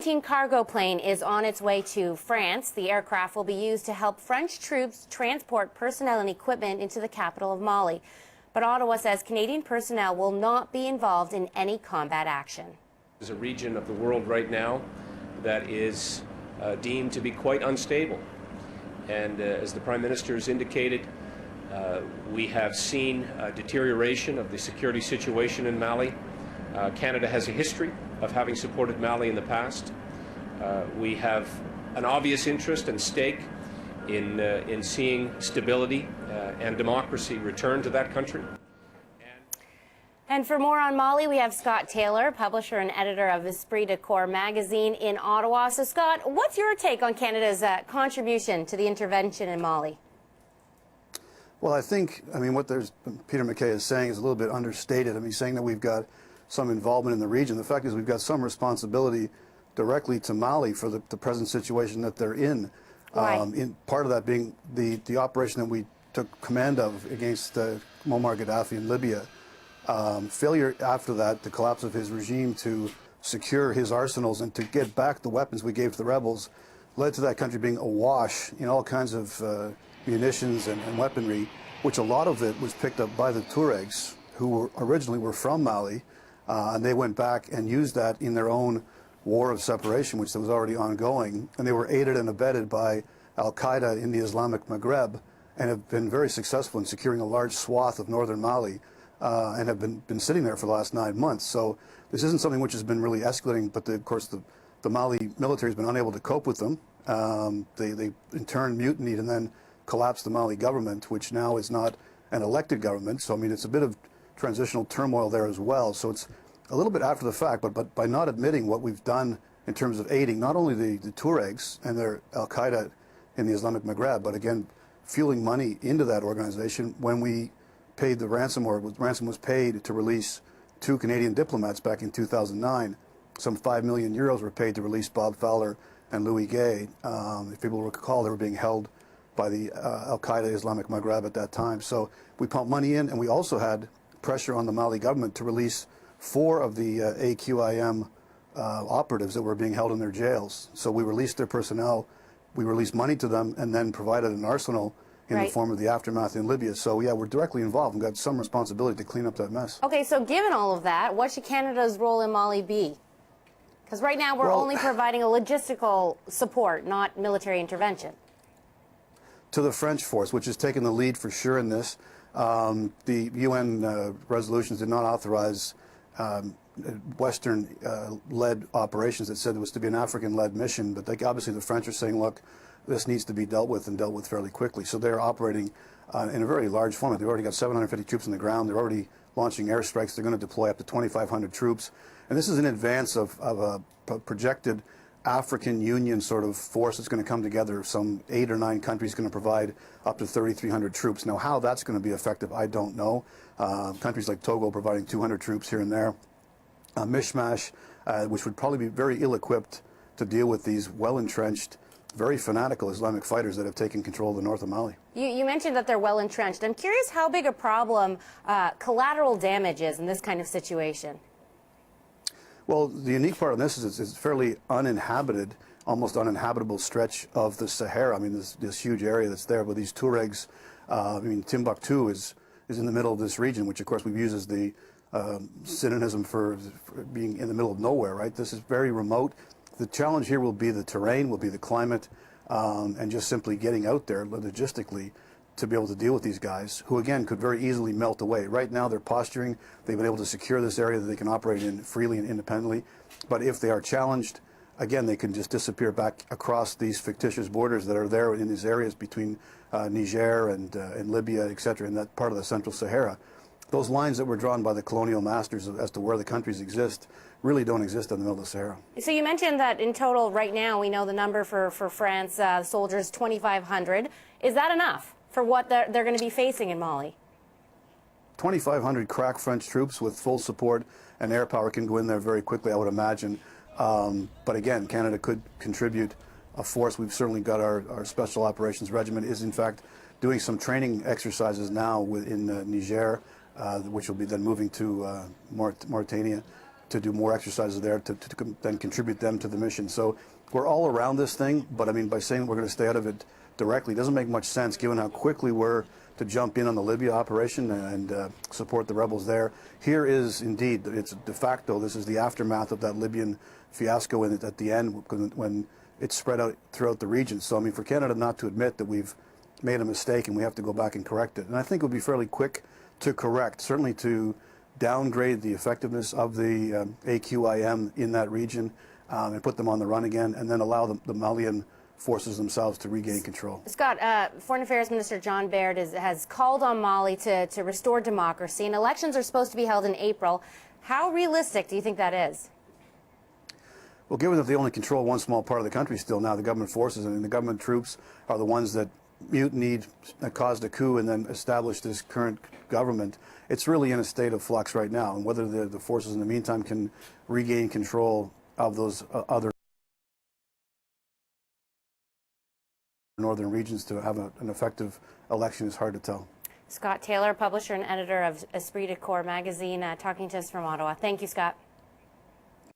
C-17 cargo plane is on its way to France. The aircraft will be used to help French troops transport personnel and equipment into the capital of Mali. But Ottawa says Canadian personnel will not be involved in any combat action. There's a region of the world right now that is deemed to be quite unstable. And as the Prime Minister has indicated, we have seen a deterioration of the security situation in Mali. Canada has a history of having supported Mali in the past. We have an obvious interest and stake in seeing stability and democracy return to that country. And for more on Mali, we have Scott Taylor, publisher and editor of Esprit de Corps magazine in Ottawa. So, Scott, what's your take on Canada's contribution to the intervention in Mali? Well, I think, what Peter MacKay is saying is a little bit understated. He's saying that we've got some involvement in the region. The fact is we've got some responsibility directly to Mali for the present situation that they're in. Right. Part of that being the operation that we took command of against Muammar Gaddafi in Libya. Failure after that, the collapse of his regime to secure his arsenals and to get back the weapons we gave to the rebels led to that country being awash in all kinds of munitions and weaponry, which a lot of it was picked up by the Tuaregs, who originally were from Mali, and they went back and used that in their own war of separation, which was already ongoing, and they were aided and abetted by al-Qaeda in the Islamic Maghreb, and have been very successful in securing a large swath of northern Mali, and have been sitting there for the last 9 months. So this isn't something which has been really escalating, but of course the Mali military has been unable to cope with them. They in turn mutinied and then collapsed the Mali government, which now is not an elected government. So it's a bit of transitional turmoil there as well. So it's a little bit after the fact, but by not admitting what we've done in terms of aiding not only the Tuaregs and their al-Qaeda in the Islamic Maghreb, but again fueling money into that organization when we paid the ransom, or ransom was paid to release 2 Canadian diplomats back in 2009. Some 5 million euros were paid to release Bob Fowler and Louis Gay. If people recall, they were being held by the al-Qaeda Islamic Maghreb at that time. So we pumped money in, and we also had pressure on the Mali government to release 4 of the AQIM operatives that were being held in their jails. So we released their personnel, we released money to them, and then provided an arsenal in the form of the aftermath in Libya. So yeah, we're directly involved and got some responsibility to clean up that mess. Okay, so given all of that, what should Canada's role in Mali be? Because right now we're only providing a logistical support, not military intervention. To the French force, which has taken the lead for sure in this. The UN resolutions did not authorize Western-led operations. That said it was to be an African-led mission, but obviously the French are saying, look, this needs to be dealt with and dealt with fairly quickly. So they're operating in a very large format. They've already got 750 troops on the ground. They're already launching airstrikes. They're going to deploy up to 2,500 troops. And this is in advance of a projected African Union sort of force that's going to come together. Some 8 or 9 countries going to provide up to 3,300 troops. Now, how that's going to be effective, I don't know. Countries like Togo providing 200 troops here and there. A mishmash, which would probably be very ill-equipped to deal with these well-entrenched, very fanatical Islamic fighters that have taken control of the north of Mali. You mentioned that they're well entrenched. I'm curious how big a problem collateral damage is in this kind of situation. Well, the unique part of this is it's fairly uninhabited, almost uninhabitable stretch of the Sahara. This huge area that's there, but these Tuaregs, Timbuktu is in the middle of this region, which of course we've used as the synonym for being in the middle of nowhere, right? This is very remote. The challenge here will be the terrain, will be the climate, and just simply getting out there logistically to be able to deal with these guys, who again could very easily melt away. Right now they're posturing, they've been able to secure this area that they can operate in freely and independently, but if they are challenged, again they can just disappear back across these fictitious borders that are there in these areas between Niger and Libya, etc., in that part of the Central Sahara. Those lines that were drawn by the colonial masters as to where the countries exist really don't exist in the middle of the Sahara. So you mentioned that in total right now we know the number for France soldiers 2,500. Is that enough for what they're going to be facing in Mali? 2,500 crack French troops with full support and air power can go in there very quickly, I would imagine. But again, Canada could contribute a force. We've certainly got our Special Operations Regiment is in fact doing some training exercises now in Niger, which will be then moving to Mauritania. to do more exercises there to then contribute them to the mission. So we're all around this thing, but I mean, by saying we're going to stay out of it directly doesn't make much sense given how quickly we're to jump in on the Libya operation and support the rebels there. Here is indeed, it's de facto, this is the aftermath of that Libyan fiasco at the end when it's spread out throughout the region. So I mean, for Canada not to admit that we've made a mistake and we have to go back and correct it. And I think it would be fairly quick to correct, certainly to downgrade the effectiveness of the AQIM in that region and put them on the run again, and then allow the Malian forces themselves to regain control. Scott, Foreign Affairs Minister John Baird has called on Mali to restore democracy, and elections are supposed to be held in April. How realistic do you think that is? Well, given that they only control one small part of the country still now, the government forces, and the government troops are the ones that mutinied, that caused a coup, and then established this current government, it's really in a state of flux right now. And whether the forces in the meantime can regain control of those other northern regions to have an effective election is hard to tell. Scott Taylor, publisher and editor of Esprit de Corps magazine, talking to us from Ottawa. Thank you, Scott.